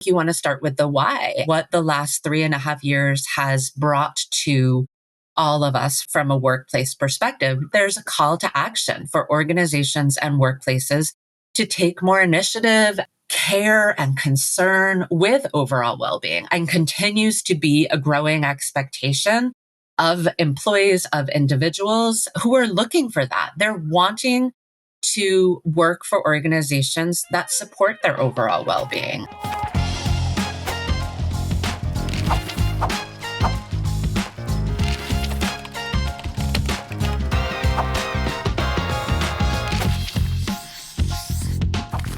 You want to start with the why, what the last 3.5 years has brought to all of us from a workplace perspective. There's a call to action for organizations and workplaces to take more initiative, care, and concern with overall well-being, and continues to be a growing expectation of employees, of individuals who are looking for that. They're wanting to work for organizations that support their overall well-being.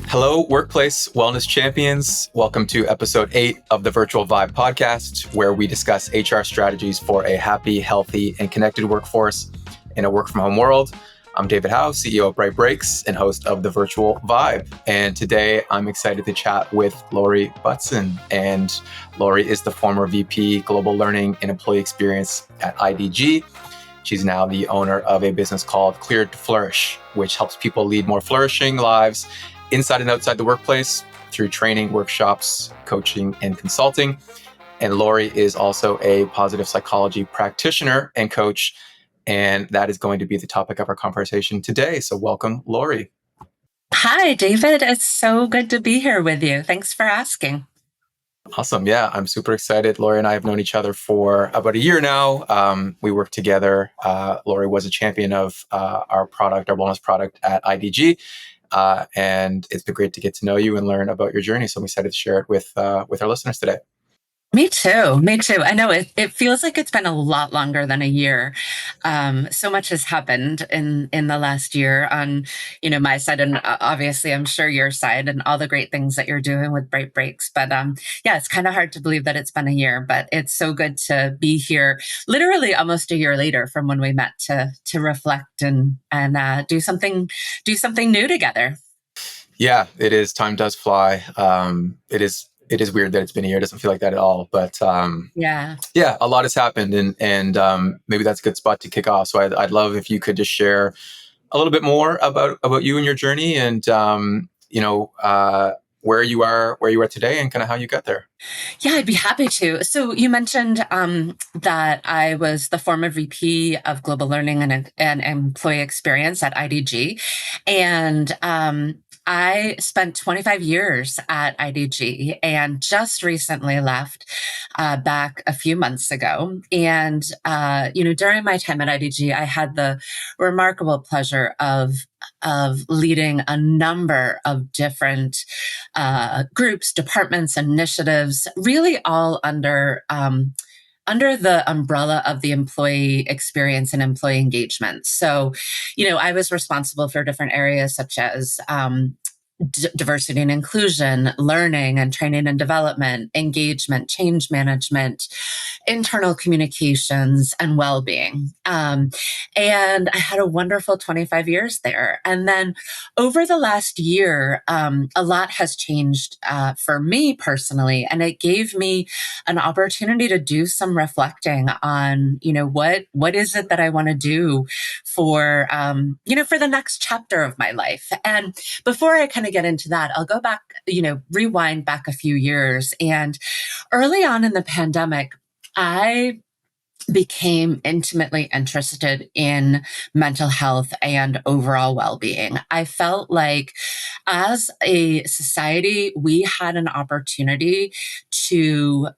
Hello, workplace wellness champions. Welcome to episode 8 of the Virtual Vibe podcast, where we discuss HR strategies for a happy, healthy, and connected workforce in a work from home world. I'm David Howe, CEO of Bright Breaks and host of the Virtual Vibe. And today I'm excited to chat with Laurie Butson. And Laurie is the former VP Global Learning and Employee Experience at IDG. She's now the owner of a business called Cleared to Flourish, which helps people lead more flourishing lives inside and outside the workplace through training, workshops, coaching, and consulting. And Laurie is also a positive psychology practitioner and coach. And that is going to be the topic of our conversation today. So welcome, Laurie. Hi, David. It's so good to be here with you. Thanks for asking. Awesome. Yeah, I'm super excited. Laurie and I have known each other for about a year now. We work together. Laurie was a champion of our wellness product at IDG. And it's been great to get to know you and learn about your journey. So I'm excited to share it with our listeners today. Me too. Me too. I know it feels like it's been a lot longer than a year. So much has happened in the last year on, my side, and obviously I'm sure your side, and all the great things that you're doing with Bright Breaks. But yeah, it's kind of hard to believe that it's been a year, but it's so good to be here literally almost a year later from when we met to reflect and do something new together. Yeah, it is. Time does fly. It is weird that it's been a year. It doesn't feel like that at all. But yeah, a lot has happened, and maybe that's a good spot to kick off. So I'd love if you could just share a little bit more about you and your journey, and where you are today, and kind of how you got there. Yeah, I'd be happy to. So you mentioned that I was the former VP of Global Learning and Employee Experience at IDG, and I spent 25 years at IDG and just recently left back a few months ago. And, during my time at IDG, I had the remarkable pleasure of leading a number of different groups, departments, initiatives, really all under the umbrella of the employee experience and employee engagement. So, I was responsible for different areas such as diversity and inclusion, learning and training and development, engagement, change management, internal communications, and well-being. And I had a wonderful 25 years there. And then over the last year, a lot has changed for me personally, and it gave me an opportunity to do some reflecting on, what is it that I want to do for, for the next chapter of my life. And before I kind of get into that, I'll go back, rewind back a few years. And early on in the pandemic, I became intimately interested in mental health and overall well-being. I felt like as a society, we had an opportunity to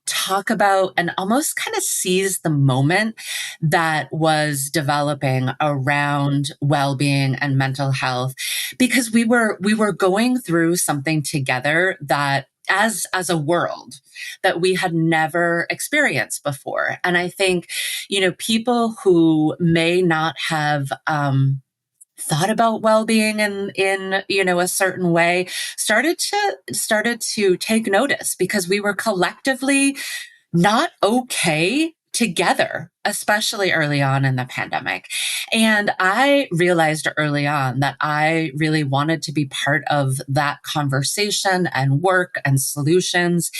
talk about and almost kind of seize the moment that was developing around well-being and mental health, because we were going through something together that as a world that we had never experienced before. And I think, people who may not have thought about well-being in a certain way started to take notice, because we were collectively not okay together especially early on in the pandemic. And I realized early on that I really wanted to be part of that conversation and work and solutions.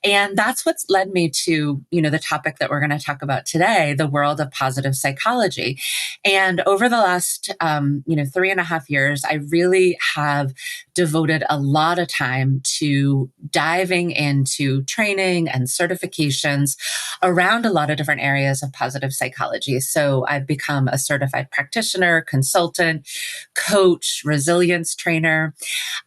And that's what's led me to, the topic that we're going to talk about today, the world of positive psychology. And over the last, 3.5 years, I really have devoted a lot of time to diving into training and certifications around a lot of different areas of positive psychology. So I've become a certified practitioner, consultant, coach, resilience trainer.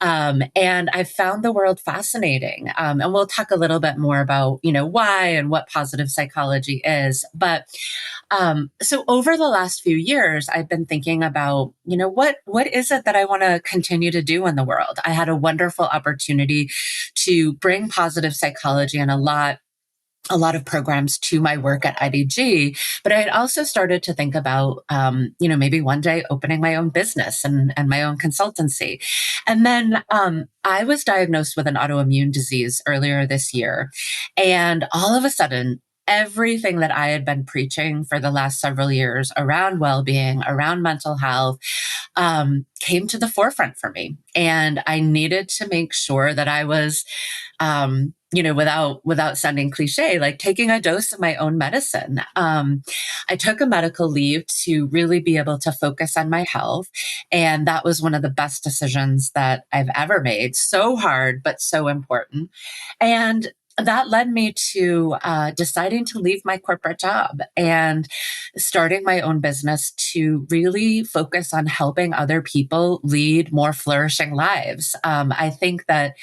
And I've found the world fascinating. And we'll talk a little bit more about, why and what positive psychology is. But so over the last few years, I've been thinking about, what is it that I want to continue to do in the world? I had a wonderful opportunity to bring positive psychology and a lot of programs to my work at IDG, but I had also started to think about, maybe one day opening my own business and my own consultancy. And then I was diagnosed with an autoimmune disease earlier this year. And all of a sudden, everything that I had been preaching for the last several years around well-being, around mental health, came to the forefront for me. And I needed to make sure that I was without sounding cliche, like taking a dose of my own medicine. I took a medical leave to really be able to focus on my health. And that was one of the best decisions that I've ever made. So hard, but so important. And that led me to deciding to leave my corporate job and starting my own business to really focus on helping other people lead more flourishing lives. I think that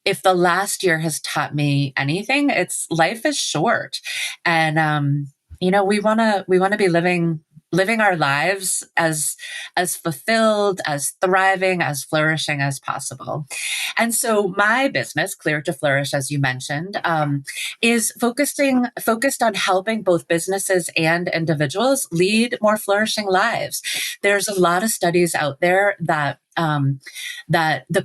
if the last year has taught me anything, it's life is short, and we want to be living our lives as fulfilled, as thriving, as flourishing as possible. And so my business, Clear to Flourish, as you mentioned, is focused on helping both businesses and individuals lead more flourishing lives. There's a lot of studies out there that the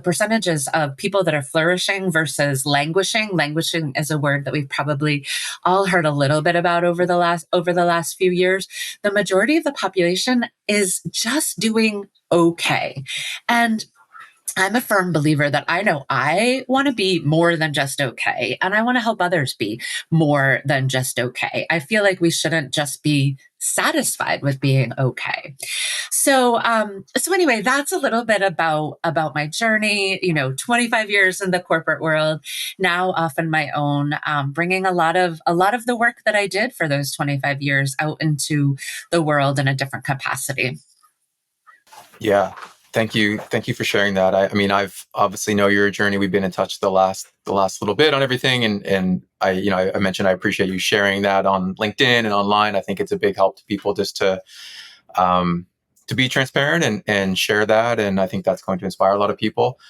percentages of people that are flourishing versus languishing. Languishing is a word that we've probably all heard a little bit about over the last few years. The majority of the population is just doing okay. And I'm a firm believer that I know I want to be more than just okay, and I want to help others be more than just okay. I feel like we shouldn't just be satisfied with being okay. So anyway, that's a little bit about my journey. 25 years in the corporate world, now off on my own, bringing a lot of the work that I did for those 25 years out into the world in a different capacity. Yeah. Thank you. Thank you for sharing that. I mean, I've obviously know your journey. We've been in touch the last little bit on everything. And I mentioned I appreciate you sharing that on LinkedIn and online. I think it's a big help to people just to be transparent and share that. And I think that's going to inspire a lot of people.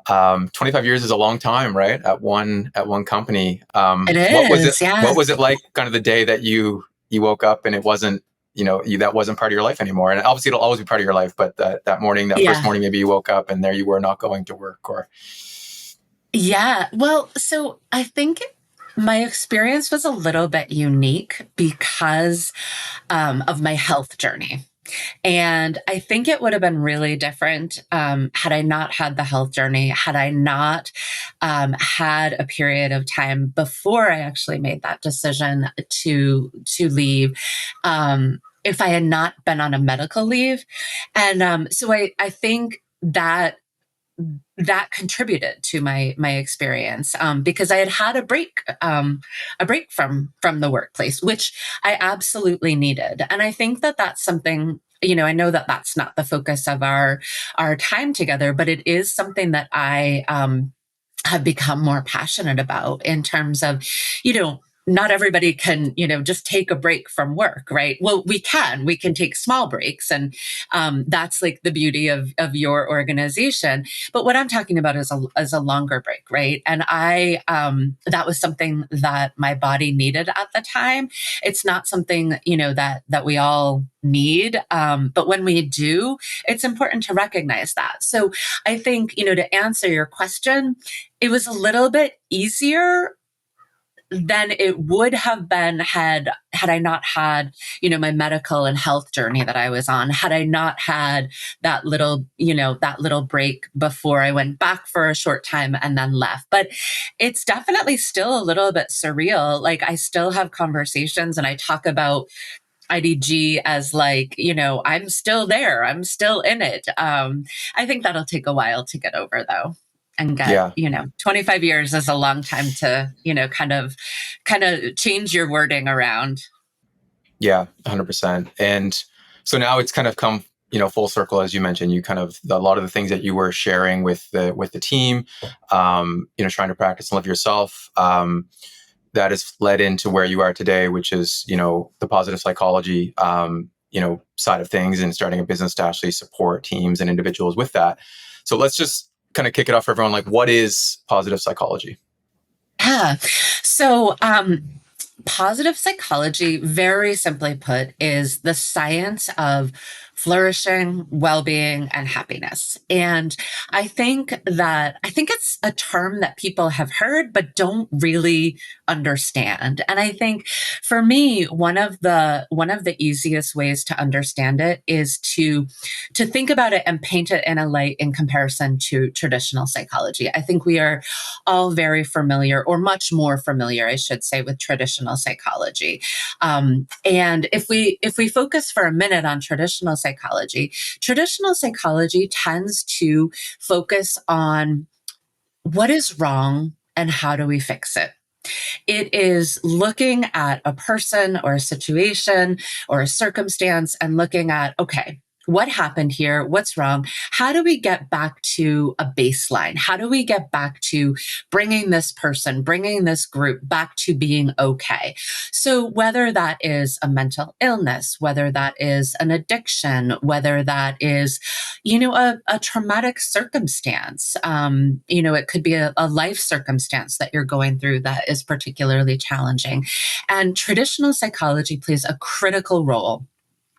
25 years is a long time, right? At one company. It What was it? is, What was yes. it like? Kind of the day that you woke up and it wasn't, that wasn't part of your life anymore. And obviously, it'll always be part of your life. But that morning, that first Yeah. morning, maybe you woke up and there you were not going to work, or Yeah. Well, so I think my experience was a little bit unique because of my health journey. And I think it would have been really different had I not had the health journey, had I not had a period of time before I actually made that decision to leave. If I had not been on a medical leave, and so I think that contributed to my experience, because I had had a break from the workplace, which I absolutely needed. And I think that that's something, I know that that's not the focus of our time together, but it is something that I have become more passionate about in terms of, you know, not everybody can, just take a break from work, right? Well, we can take small breaks, and that's like the beauty of your organization. But what I'm talking about is a longer break, right? And that was something that my body needed at the time. It's not something, that we all need. But when we do, it's important to recognize that. So I think, to answer your question, it was a little bit easier than it would have been had I not had, my medical and health journey that I was on, had I not had that little break before I went back for a short time and then left. But it's definitely still a little bit surreal. Like, I still have conversations and I talk about IDG as like, I'm still there. I'm still in it. I think that'll take a while to get over though. And get, Yeah. 25 years is a long time to, kind of change your wording around. Yeah, 100%. And so now it's kind of come, full circle, as you mentioned. You kind of a lot of the things that you were sharing with the team, trying to practice and live yourself. That has led into where you are today, which is, the positive psychology, side of things, and starting a business to actually support teams and individuals with that. So let's just kind of kick it off for everyone. Like, what is positive psychology? Yeah. So, positive psychology, very simply put, is the science of flourishing, well-being, and happiness. And I think it's a term that people have heard but don't really understand. And I think for me, one of the easiest ways to understand it is to think about it and paint it in a light in comparison to traditional psychology. I think we are all very familiar, or much more familiar, I should say, with traditional psychology. And if we focus for a minute on traditional psychology tends to focus on what is wrong and how do we fix it. It is looking at a person or a situation or a circumstance and looking at, okay, what happened here? What's wrong? How do we get back to a baseline? How do we get back to bringing this person, bringing this group back to being okay? So whether that is a mental illness, whether that is an addiction, whether that is, a traumatic circumstance, it could be a life circumstance that you're going through that is particularly challenging. And traditional psychology plays a critical role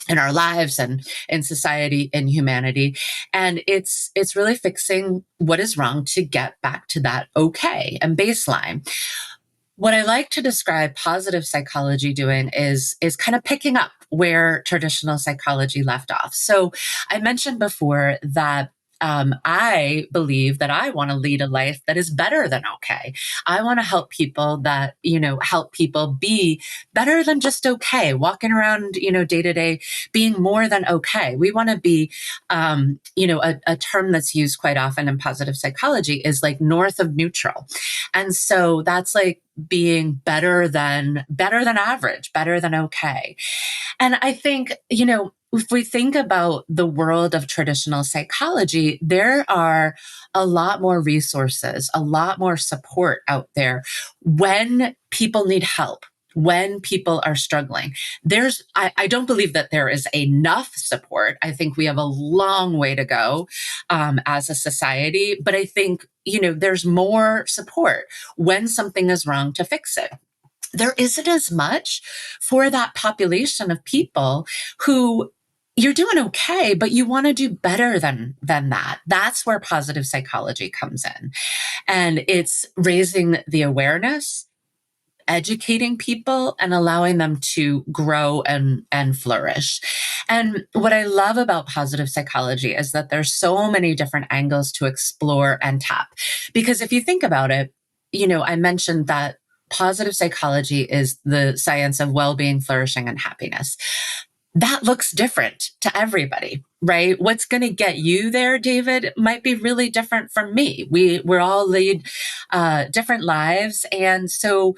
in our lives and in society and humanity. And it's really fixing what is wrong to get back to that okay and baseline. What I like to describe positive psychology doing is kind of picking up where traditional psychology left off. So I mentioned before that I believe that I want to lead a life that is better than okay. I want to help people be better than just okay, walking around, day to day, being more than okay. We want to be, a term that's used quite often in positive psychology is like north of neutral. And so that's like being better than average, better than okay. And I think, if we think about the world of traditional psychology, there are a lot more resources, a lot more support out there when people need help, when people are struggling. I don't believe that there is enough support. I think we have a long way to go as a society, but I think, there's more support when something is wrong to fix it. There isn't as much for that population of people who you're doing okay, but you want to do better than that. That's where positive psychology comes in. And it's raising the awareness, educating people, and allowing them to grow and flourish. And what I love about positive psychology is that there's so many different angles to explore and tap. Because if you think about it, I mentioned that positive psychology is the science of well-being, flourishing, and happiness. That looks different to everybody, right? What's going to get you there, David, might be really different from me. We're all lead different lives, and so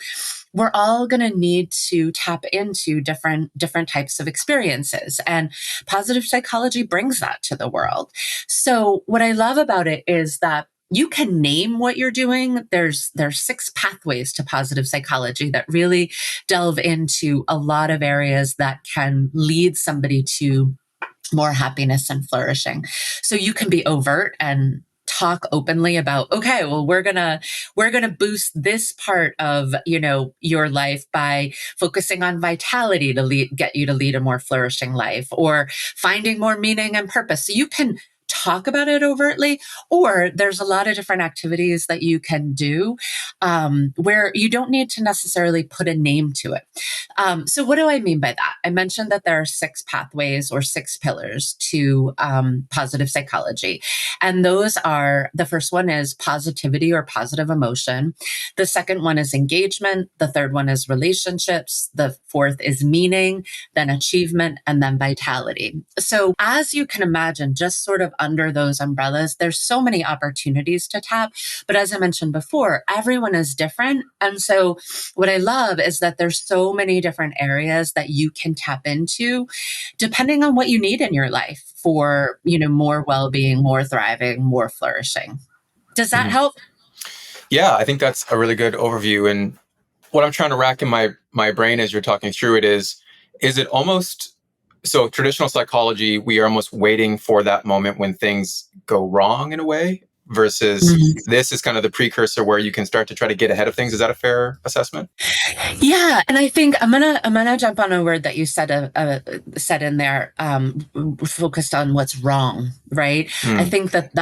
we're all going to need to tap into different types of experiences. And positive psychology brings that to the world. So what I love about it is that you can name what you're doing. There's 6 pathways to positive psychology that really delve into a lot of areas that can lead somebody to more happiness and flourishing. So you can be overt and talk openly about, okay, well, we're gonna boost this part of your life by focusing on vitality to get you to lead a more flourishing life, or finding more meaning and purpose. So you can talk about it overtly, or there's a lot of different activities that you can do where you don't need to necessarily put a name to it. So, what do I mean by that? I mentioned that there are 6 pathways or 6 pillars to positive psychology. And those are, the first one is positivity or positive emotion. The second one is engagement. The third one is relationships. The fourth is meaning, then achievement, and then vitality. So, as you can imagine, just sort of under those umbrellas, there's so many opportunities to tap. But as I mentioned before, everyone is different. And so, what I love is that there's so many different areas that you can tap into depending on what you need in your life for, more well-being, more thriving, more flourishing. Does that Mhm. help? Yeah, I think that's a really good overview. And what I'm trying to rack in my brain as you're talking through it is it almost so traditional psychology, we are almost waiting for that moment when things go wrong in a way, versus Mhm. this is kind of the precursor where you can start to try to get ahead of things. Is that a fair assessment? Yeah, and I think I'm gonna jump on a word that you said said in there, focused on what's wrong, right? I Mm, think that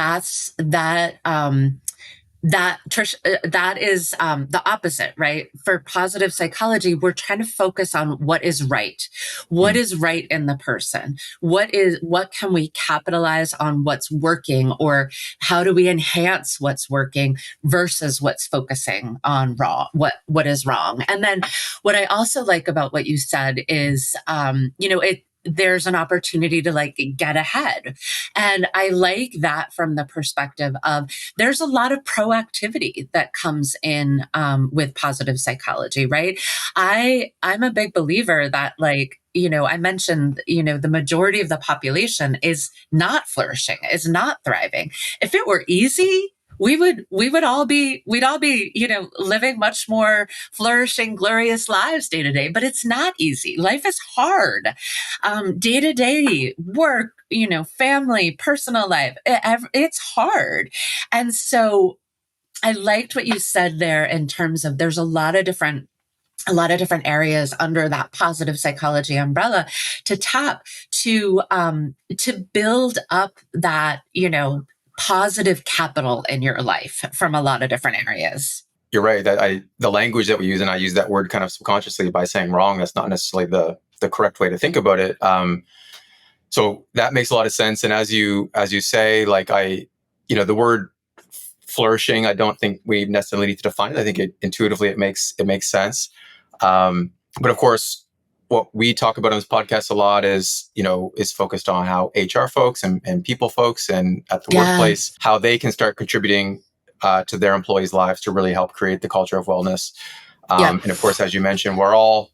Trish, that is the opposite, right? For positive psychology, we're trying to focus on what mm, is right in the person, what can we capitalize on what's working, or how do we enhance what's working versus what's focusing on what is wrong. And then what I also like about what you said is, there's an opportunity to like get ahead, and I like that from the perspective of there's a lot of proactivity that comes in with positive psychology, right? I'm a big believer that, like, I mentioned, the majority of the population is not flourishing, is not thriving. If it were easy, we'd all be, living much more flourishing, glorious lives day to day. But it's not easy. Life is hard. Day to day work, family, personal life, it's hard. And so I liked what you said there in terms of there's a lot of different areas under that positive psychology umbrella to tap to build up that, positive capital in your life from a lot of different areas. you're right. That the language that we use, and I use that word kind of subconsciously by saying wrong. That's not necessarily the correct way to think about it. So that makes a lot of sense. And as you say, like the word flourishing, I don't think we necessarily need to define it. I think intuitively it makes sense. But of course, what we talk about on this podcast a lot is focused on how HR folks and people folks and at the Yeah. workplace, how they can start contributing to their employees' lives to really help create the culture of wellness. Yeah. And of course, as you mentioned, we're all,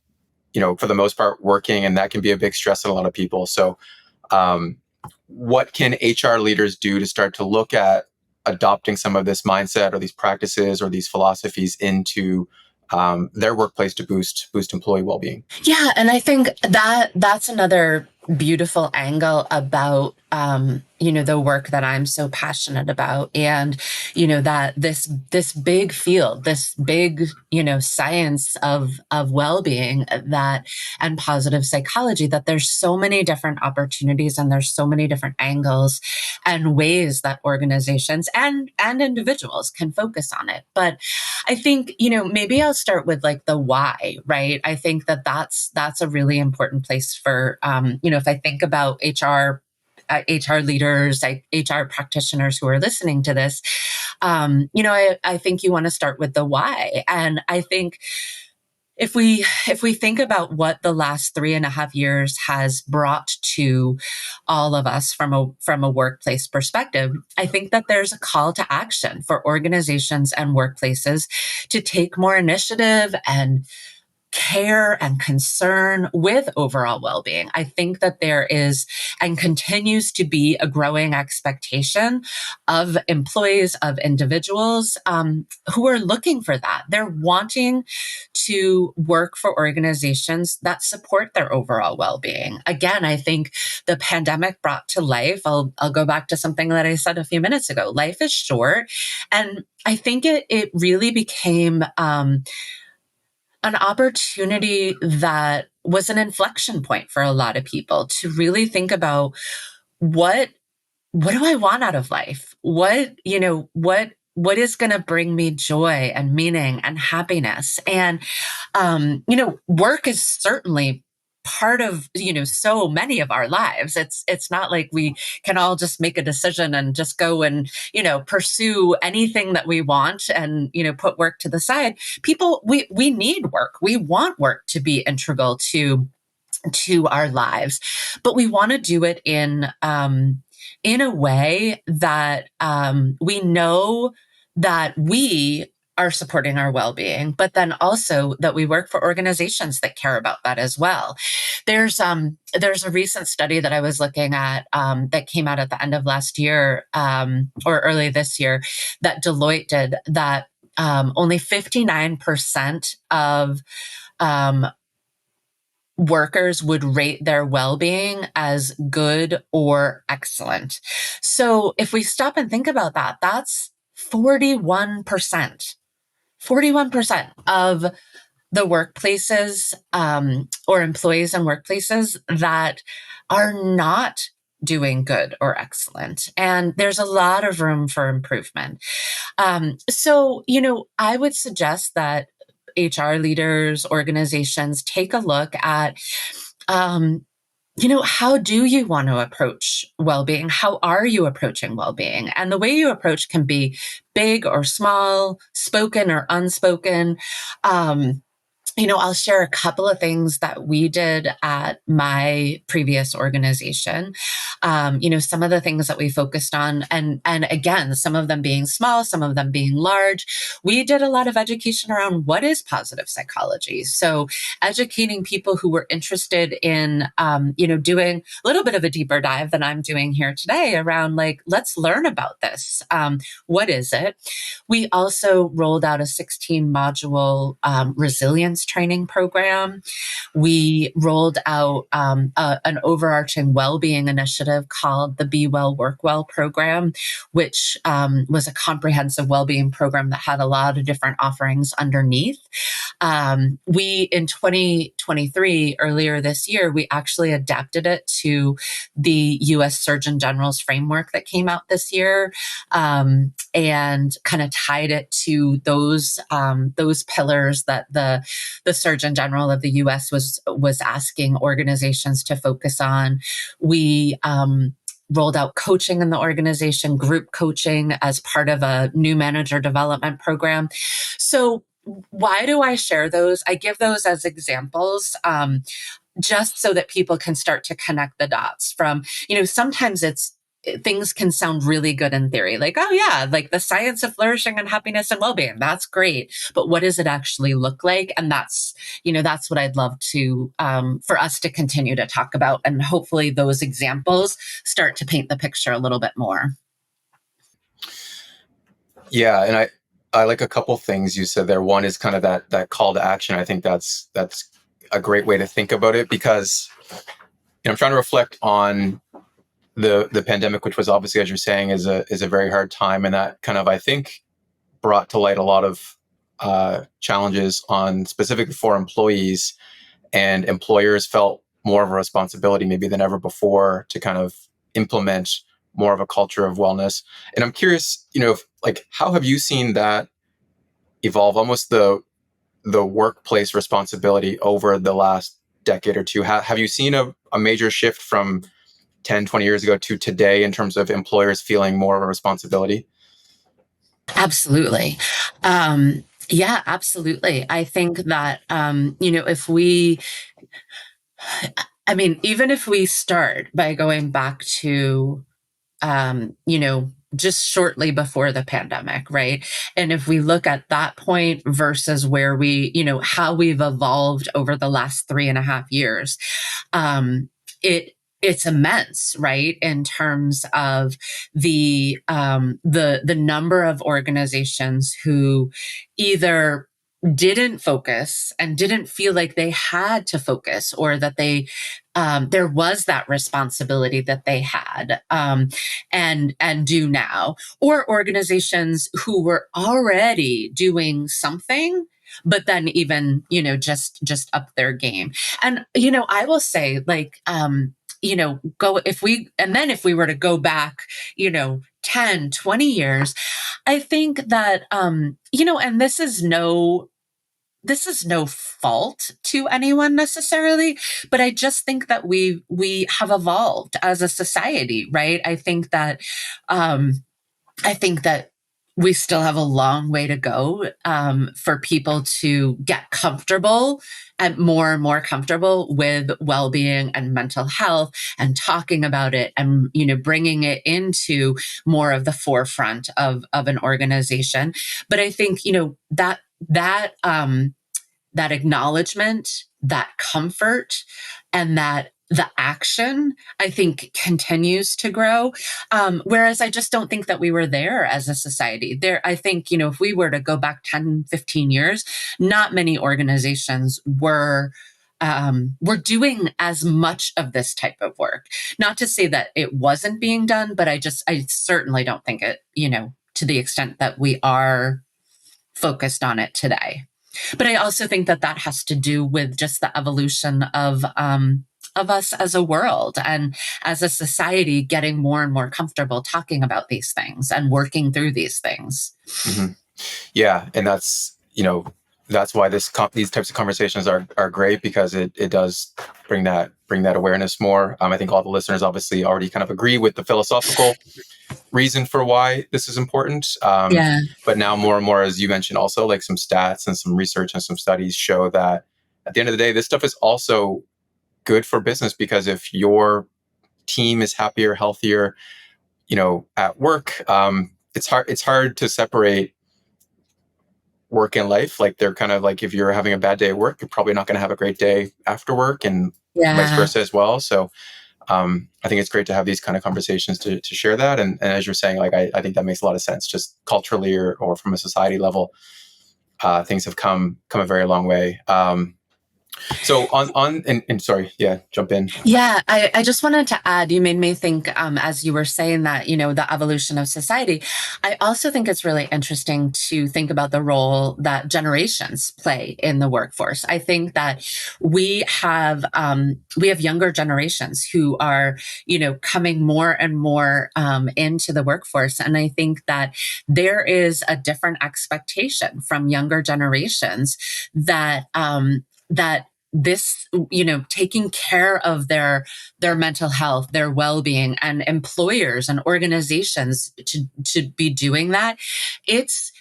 for the most part, working, and that can be a big stress on a lot of people. So um, what can HR leaders do to start to look at adopting some of this mindset or these practices or these philosophies into their workplace to boost employee well-being? Yeah, and I think that's another beautiful angle about the work that I'm so passionate about, and that this big field, this big, science of well-being, that and positive psychology, that there's so many different opportunities and there's so many different angles and ways that organizations and individuals can focus on it. But I think, maybe I'll start with like the why, right? I think that that's a really important place for, if I think about HR leaders, like HR practitioners who are listening to this, I think you want to start with the why. And I think if we think about what the last 3.5 years has brought to all of us from a workplace perspective, I think that there's a call to action for organizations and workplaces to take more initiative and care and concern with overall well-being. I think that there is and continues to be a growing expectation of employees, of individuals who are looking for that. They're wanting to work for organizations that support their overall well-being. Again, I think the pandemic brought to life, I'll go back to something that I said a few minutes ago. Life is short. And I think it really became an opportunity that was an inflection point for a lot of people to really think about what what do I want out of life? What is going to bring me joy and meaning and happiness? And, work is certainly part of, so many of our lives. It's not like we can all just make a decision and just go and, pursue anything that we want and, put work to the side. People, we need work. We want work to be integral to our lives, but we want to do it in a way that we know that we are supporting our well-being, but then also that we work for organizations that care about that as well. There's a recent study that I was looking at that came out at the end of last year or early this year that Deloitte did that only 59% of um, workers would rate their well-being as good or excellent. So if we stop and think about that, that's 41%. 41% of the workplaces or employees in workplaces that are not doing good or excellent. And there's a lot of room for improvement. I would suggest that HR leaders, organizations take a look at, how do you want to approach well-being? How are you approaching well-being? And the way you approach can be big or small, spoken or unspoken. I'll share a couple of things that we did at my previous organization. Some of the things that we focused on, and again, some of them being small, some of them being large. We did a lot of education around what is positive psychology. So educating people who were interested in, doing a little bit of a deeper dive than I'm doing here today around like, let's learn about this. What is it? We also rolled out a 16 module resilience training program. We rolled out an overarching well-being initiative called the Be Well, Work Well program, which was a comprehensive well-being program that had a lot of different offerings underneath. We, in 2023, earlier this year, we actually adapted it to the US Surgeon General's framework that came out this year, and kind of tied it to those pillars that the Surgeon General of the US was asking organizations to focus on. We rolled out coaching in the organization, group coaching as part of a new manager development program. So why do I share those? I give those as examples, just so that people can start to connect the dots from, sometimes things can sound really good in theory, like, oh yeah, like the science of flourishing and happiness and well-being, that's great. But what does it actually look like? And that's what I'd love to, for us to continue to talk about. And hopefully those examples start to paint the picture a little bit more. Yeah, and I like a couple things you said there. One is kind of that call to action. I think that's a great way to think about it, because I'm trying to reflect on the pandemic, which was obviously, as you're saying, is a very hard time, and that kind of, I think, brought to light a lot of challenges on specifically for employees, and employers felt more of a responsibility maybe than ever before to kind of implement more of a culture of wellness. And I'm curious, how have you seen that evolve, almost the workplace responsibility over the last decade or two? Have you seen a major shift from 10, 20 years ago to today in terms of employers feeling more of a responsibility? Absolutely. Yeah, absolutely. I think that, even if we start by going back to, just shortly before the pandemic, right? And if we look at that point versus where how we've evolved over the last 3.5 years, um, it's immense, right? In terms of the number of organizations who either didn't focus and didn't feel like they had to focus, or that there was that responsibility that they had, and do now, or organizations who were already doing something, but then even just up their game. And I will say, like, if we were to go back, 10, 20 years, I think that, and this is no fault to anyone necessarily, but I just think that we have evolved as a society, right? Um, I think that we still have a long way to go, for people to get comfortable and more comfortable with well-being and mental health, and talking about it, and bringing it into more of the forefront of an organization. But I think that acknowledgement, that comfort, and that the action, I think, continues to grow. Whereas I just don't think that we were there as a society. I think, if we were to go back 10, 15 years, not many organizations were doing as much of this type of work. Not to say that it wasn't being done, but I certainly don't think it, to the extent that we are focused on it today. But I also think that that has to do with just the evolution of us as a world and as a society, getting more and more comfortable talking about these things and working through these things. Mm-hmm. Yeah, and that's why these types of conversations are great, because it does bring that awareness more. I think all the listeners obviously already kind of agree with the philosophical reason for why this is important. Yeah. But now more and more, as you mentioned, also like some stats and some research and some studies show that at the end of the day, this stuff is also good for business, because if your team is happier, healthier, at work, it's hard to separate work and life. Like, they're kind of like, if you're having a bad day at work, you're probably not going to have a great day after work, and vice Yeah. versa as well. So I think it's great to have these kind of conversations to share that. And as you're saying, like, I think that makes a lot of sense, just culturally or from a society level. Things have come a very long way. So and sorry, yeah, jump in. Yeah, I just wanted to add, you made me think, as you were saying that, the evolution of society. I also think it's really interesting to think about the role that generations play in the workforce. I think that we have younger generations who are, coming more and more into the workforce. And I think that there is a different expectation from younger generations that this, taking care of their mental health, their well-being, and employers and organizations to be doing that, it's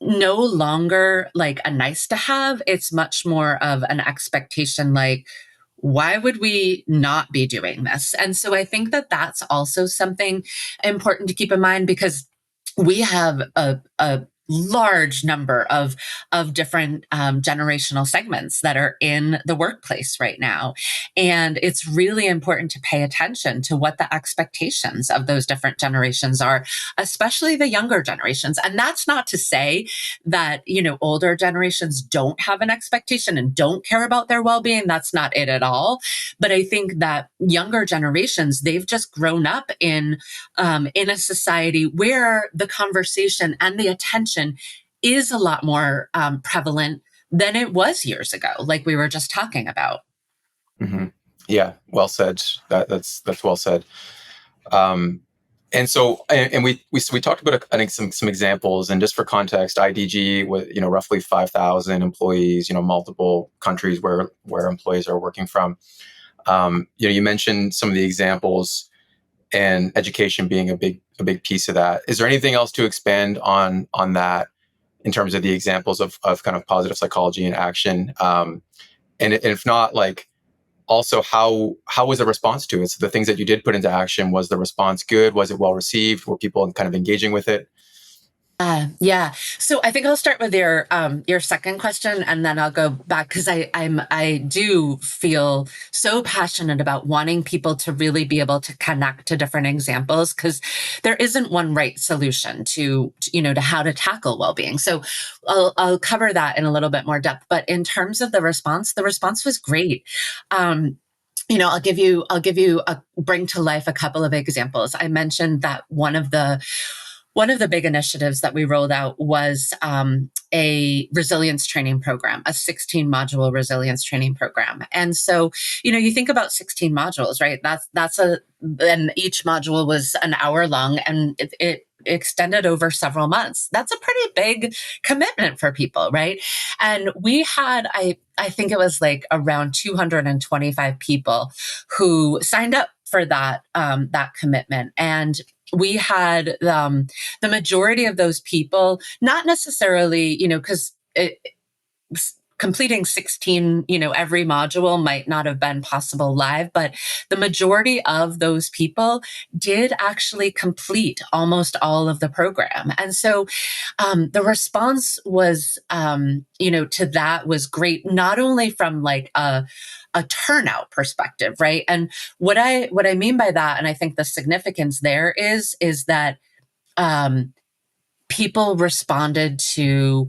no longer like a nice to have. It's much more of an expectation, like, why would we not be doing this? And so I think that that's also something important to keep in mind, because we have a large number of different generational segments that are in the workplace right now, and it's really important to pay attention to what the expectations of those different generations are, especially the younger generations. And that's not to say that older generations don't have an expectation and don't care about their well-being. That's not it at all. But I think that younger generations, they've just grown up in a society where the conversation and the attention is a lot more prevalent than it was years ago, like we were just talking about. Mm-hmm. Yeah, well said. That's well said. And so, and we talked about, I think, some examples. And just for context, IDG with roughly 5,000 employees, multiple countries where employees are working from. You mentioned some of the examples, and education being a big piece of that. Is there anything else to expand on that in terms of the examples of kind of positive psychology in action? And if not, like, also how was the response to it? So the things that you did put into action, was the response good? Was it well received? Were people kind of engaging with it? Yeah. So I think I'll start with your second question, and then I'll go back, because I do feel so passionate about wanting people to really be able to connect to different examples, because there isn't one right solution to how to tackle well-being. So I'll cover that in a little bit more depth. But in terms of the response was great. I'll give you bring to life a couple of examples. I mentioned that one of the One of the big initiatives that we rolled out was a resilience training program, a 16 module resilience training program. And so, you think about 16 modules, right? And each module was an hour long, and it extended over several months. That's a pretty big commitment for people, right? And we had, I think it was like around 225 people who signed up for that commitment. And we had the majority of those people, not necessarily, because completing 16, every module might not have been possible live, but the majority of those people did actually complete almost all of the program. And so the response was, to that was great, not only from like a turnout perspective, right? And what I mean by that, and I think the significance there is that people responded to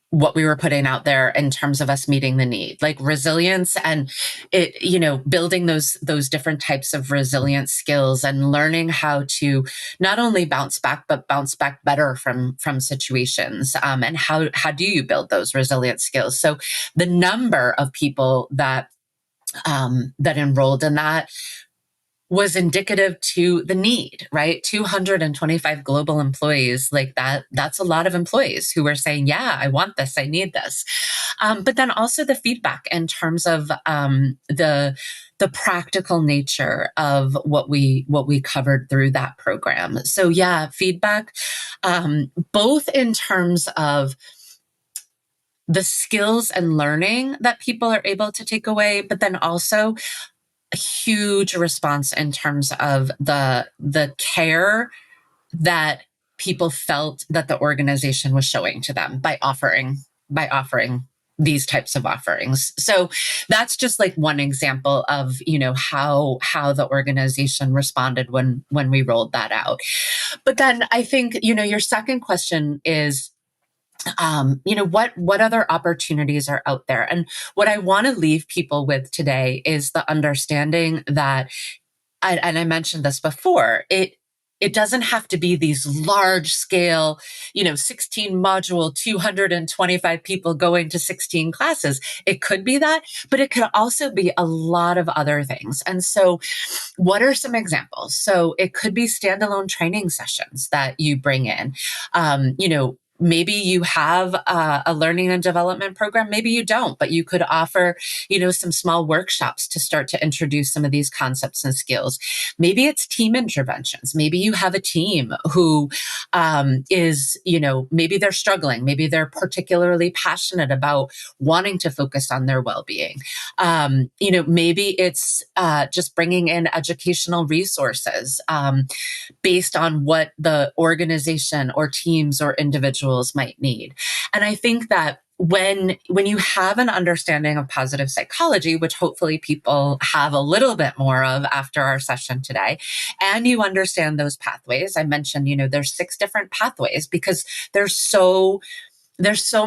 what we were putting out there in terms of us meeting the need, like resilience, and building those different types of resilience skills and learning how to not only bounce back but bounce back better from situations, and how do you build those resilient skills. So the number of people that enrolled in that was indicative to the need, right? 225 global employees, like that's a lot of employees who were saying, yeah, I want this, I need this. But then also the feedback in terms of the practical nature of what we covered through that program. So yeah, feedback, both in terms of the skills and learning that people are able to take away, but then also a huge response in terms of the care that people felt that the organization was showing to them by offering these types of offerings. So that's just like one example of how the organization responded when we rolled that out. But then I think your second question is, what other opportunities are out there? And what I want to leave people with today is the understanding that, and I mentioned this before, it doesn't have to be these large scale, 16 module, 225 people going to 16 classes. It could be that, but it could also be a lot of other things. And so what are some examples? So it could be standalone training sessions that you bring in. Maybe you have a learning and development program. Maybe you don't, but you could offer, some small workshops to start to introduce some of these concepts and skills. Maybe it's team interventions. Maybe you have a team who is, maybe they're struggling. Maybe they're particularly passionate about wanting to focus on their well-being. Maybe it's just bringing in educational resources based on what the organization or teams or individuals might need. And I think that when you have an understanding of positive psychology, which hopefully people have a little bit more of after our session today, and you understand those pathways, I mentioned, there's 6 different pathways because there's so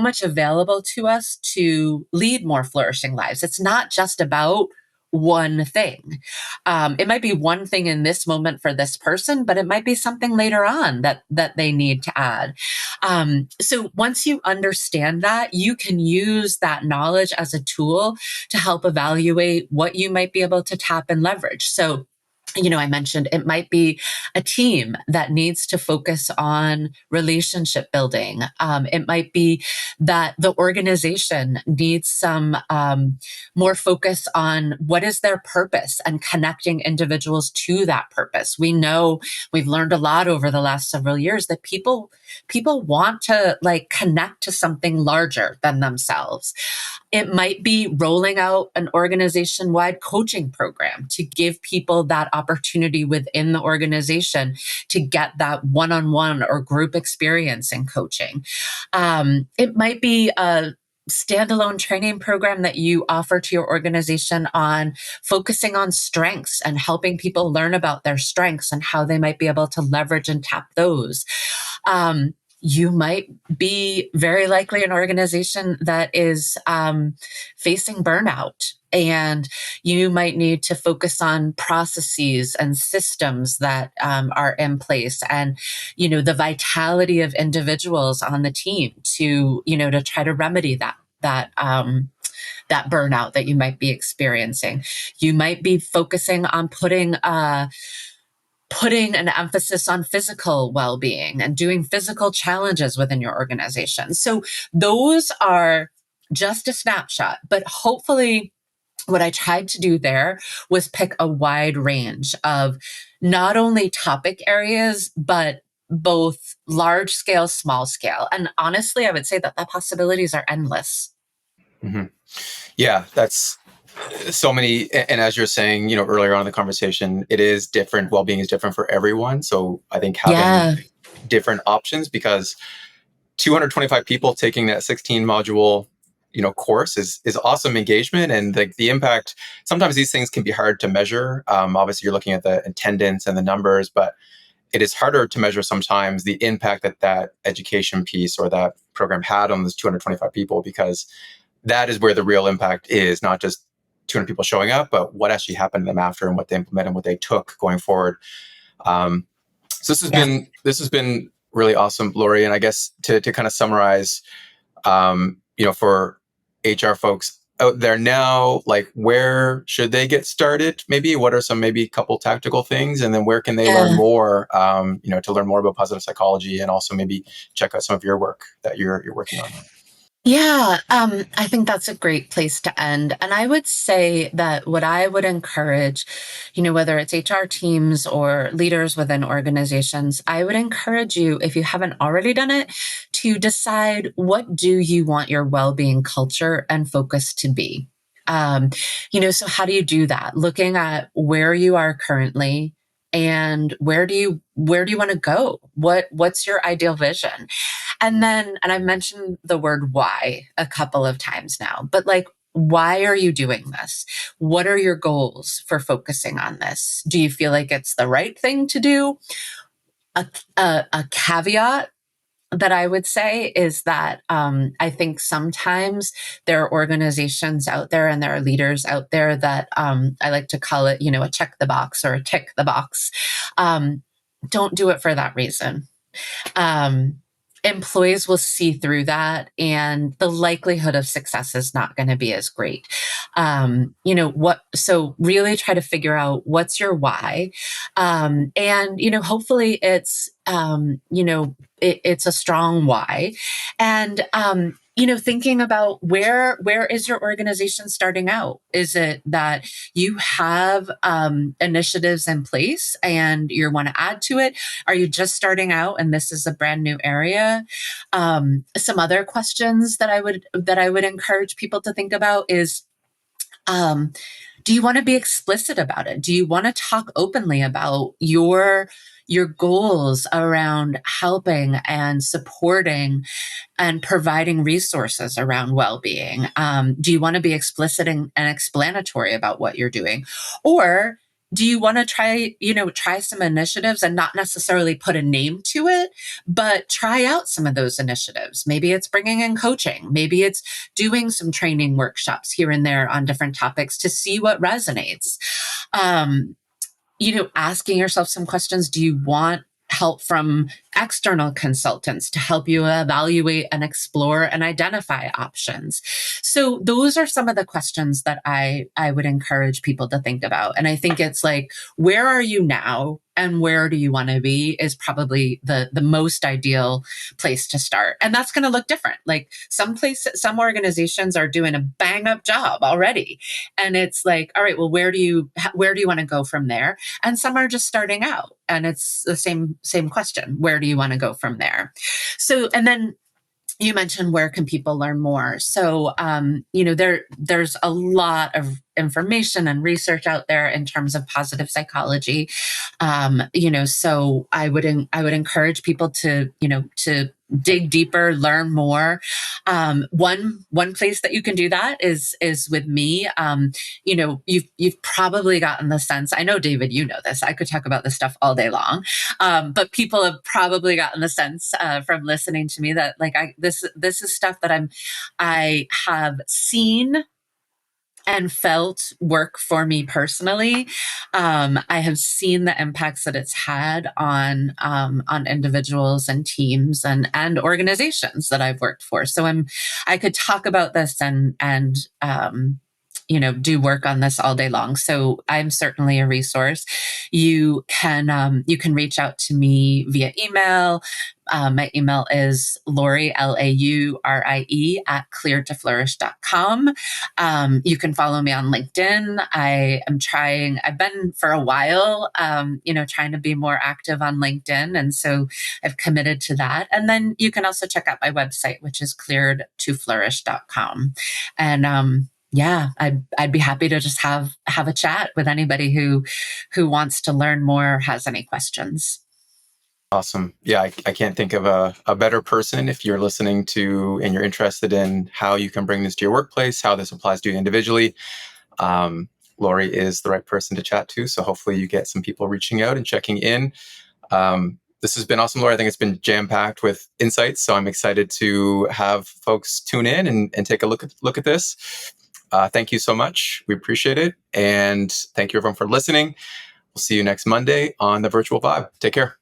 much available to us to lead more flourishing lives. It's not just about one thing. It might be one thing in this moment for this person, but it might be something later on that they need to add. So once you understand that, you can use that knowledge as a tool to help evaluate what you might be able to tap and leverage. So I mentioned it might be a team that needs to focus on relationship building. It might be that the organization needs some more focus on what is their purpose and connecting individuals to that purpose. We know we've learned a lot over the last several years that people want to connect to something larger than themselves. It might be rolling out an organization-wide coaching program to give people that opportunity within the organization to get that one-on-one or group experience in coaching. It might be a standalone training program that you offer to your organization on focusing on strengths and helping people learn about their strengths and how they might be able to leverage and tap those. you might be very likely an organization that is facing burnout. And you might need to focus on processes and systems that are in place, and the vitality of individuals on the team to try to remedy that burnout that you might be experiencing. You might be focusing on putting an emphasis on physical well-being and doing physical challenges within your organization. So those are just a snapshot, but hopefully what I tried to do there was pick a wide range of not only topic areas, but both large scale, small scale. And honestly, I would say that the possibilities are endless. Mm-hmm. Yeah, that's so many. And as you're saying, earlier on in the conversation, it is different. Well-being is different for everyone. So I think having Yeah. different options, because 225 people taking that 16 module course is awesome engagement, and the impact. Sometimes these things can be hard to measure. Obviously you're looking at the attendance and the numbers, but it is harder to measure sometimes the impact that education piece or that program had on those 225 people, because that is where the real impact is, not just 200 people showing up, but what actually happened to them after and what they implemented and what they took going forward. So Yeah. this has been really awesome, Laurie. And I guess to kind of summarize, for HR folks out there now, like, where should they get started? Maybe what are some, maybe couple tactical things, and then where can they learn Yeah. more? To learn more about positive psychology, and also maybe check out some of your work that you're working on. Yeah, I think that's a great place to end. And I would say that what I would encourage, whether it's HR teams or leaders within organizations, I would encourage you, if you haven't already done it, to decide, what do you want your well-being culture and focus to be? So how do you do that? Looking at where you are currently, and where do you want to go? What's your ideal vision? And I've mentioned the word why a couple of times now, but like, why are you doing this? What are your goals for focusing on this? Do you feel like it's the right thing to do? A caveat that I would say is that I think sometimes there are organizations out there and there are leaders out there that I like to call it, a check the box or a tick the box. Don't do it for that reason. um, Employees will see through that, and the likelihood of success is not going to be as great. So really try to figure out what's your why. And hopefully it's a strong why. And thinking about where is your organization starting out? Is it that you have initiatives in place and you want to add to it? Are you just starting out and this is a brand new area? Some other questions that I would encourage people to think about is, do you want to be explicit about it? Do you want to talk openly about your goals around helping and supporting and providing resources around well-being? Do you want to be explicit and explanatory about what you're doing? Or do you want to try some initiatives and not necessarily put a name to it, but try out some of those initiatives? Maybe it's bringing in coaching. Maybe it's doing some training workshops here and there on different topics to see what resonates. Um, Asking yourself some questions. Do you want help from external consultants to help you evaluate and explore and identify options? So those are some of the questions that I would encourage people to think about. And I think it's like, where are you now and where do you want to be is probably the most ideal place to start. And that's going to look different. Like some organizations are doing a bang up job already. And it's like, all right, well, where do you want to go from there? And some are just starting out, and it's the same question: where do you want to go from there? So, and then you mentioned, where can people learn more? So there's a lot of information and research out there in terms of positive psychology. So I would encourage people to dig deeper, learn more. One place that you can do that is with me. You've probably gotten the sense. I know, David, you know this. I could talk about this stuff all day long, but people have probably gotten the sense from listening to me that like this is stuff that I have seen and felt work for me personally. I have seen the impacts that it's had on individuals and teams and organizations that I've worked for. So I could talk about this and do work on this all day long. So I'm certainly a resource. You can reach out to me via email. My email is Laurie, Laurie, at cleartoflourish.com. You can follow me on LinkedIn. I've been for a while, trying to be more active on LinkedIn. And so I've committed to that. And then you can also check out my website, which is clearedtoflourish.com. And yeah, I'd be happy to just have a chat with anybody who wants to learn more, has any questions. Awesome. Yeah, I can't think of a better person if you're listening to and you're interested in how you can bring this to your workplace, how this applies to you individually. Laurie is the right person to chat to. So hopefully you get some people reaching out and checking in. This has been awesome, Laurie. I think it's been jam-packed with insights. So I'm excited to have folks tune in and take a look at this. Thank you so much. We appreciate it. And thank you everyone for listening. We'll see you next Monday on the Virtual Vibe. Take care.